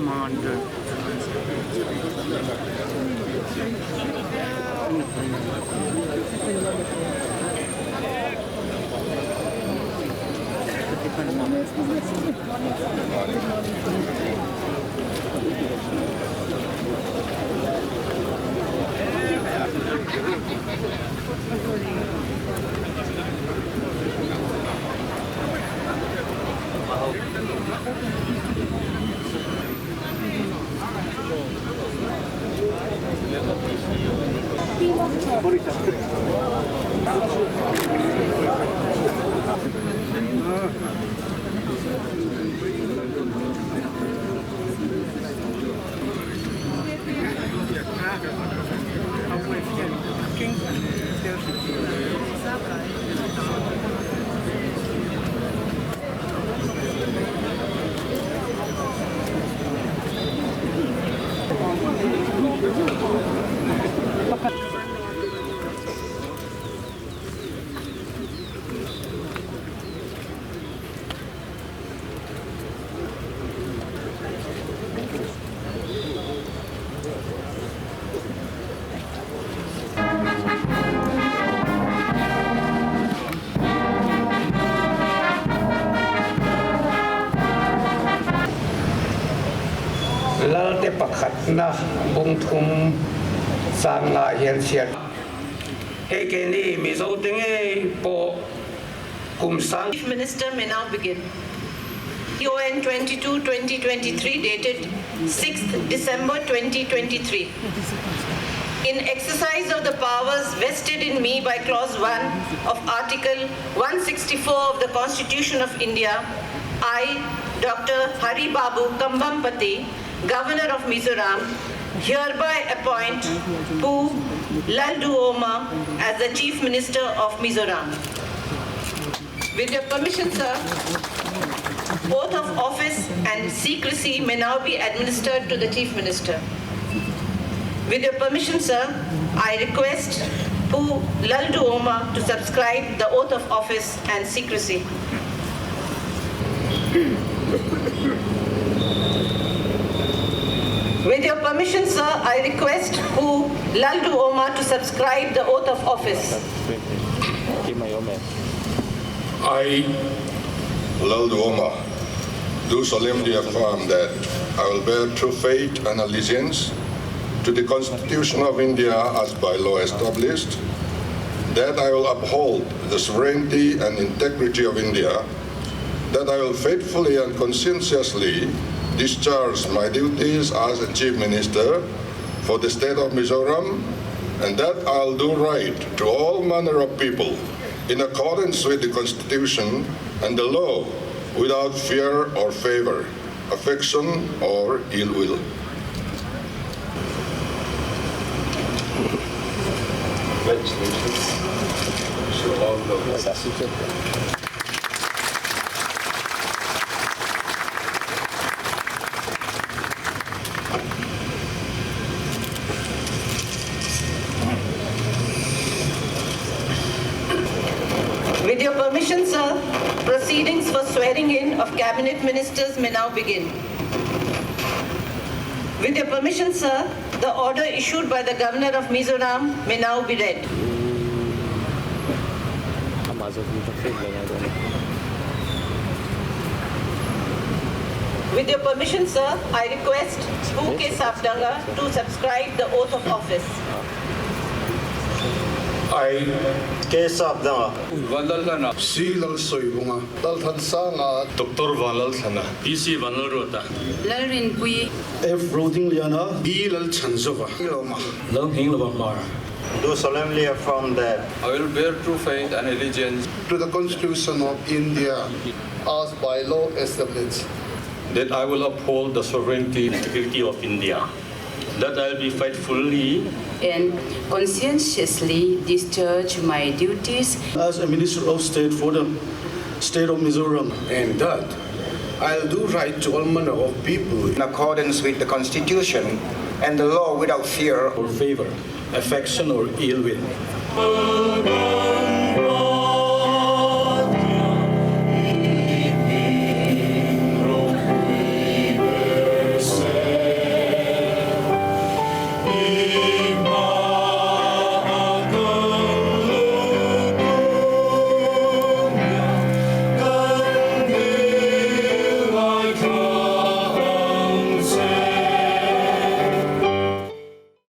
commander. Lalte pakat na bungtum sanga hian siat. Ekeni mizo tenge po kumsang. Chief Minister may now begin. UN 22-2023 dated 6th December 2023. In exercise of the powers vested in me by Clause 1 of Article 164 of the Constitution of India, I, Dr. Hari Babu Kambampati, Governor of Mizoram, hereby appoint Pu Rama as the Chief Minister of Mizoram. With your permission, sir, oath of office and secrecy may now be administered to the Chief Minister. With your permission, sir, I request Pu Rama to subscribe the oath of office and secrecy. With your permission, sir, I request Pu Rama to subscribe the oath of office. I, Rama, do solemnly affirm that I will bear true faith and allegiance to the Constitution of India as by law established, that I will uphold the sovereignty and integrity of India, that I will faithfully and conscientiously discharge my duties as a Chief Minister for the state of Mizoram, and that I'll do right to all manner of people in accordance with the Constitution and the law without fear or favor, affection or ill will. Congratulations to all of us. With your permission, sir, proceedings for swearing in of cabinet ministers may now begin. With your permission, sir, the order issued by the Governor of Mizoram may now be read. With your permission, sir, I request Pu Sabdanga to subscribe the oath of office. I, Sabdanga, Vandalana, Silal Soibunga, Talhansanga, Dr. Vandalana, PC Vandalrota, Lalrinpui, F. Roding Liana, Bilal Chanzova, Iloma, Longhing Lavamara. do solemnly affirm that I will bear true faith and allegiance to the Constitution of India as by law established, that I will uphold the sovereignty and integrity of India, that I will be faithfully and conscientiously discharge my duties as a Minister of State for the state of Mizoram, and that I'll do right to all manner of people in accordance with the Constitution and the law without fear or favor, affection or ill will.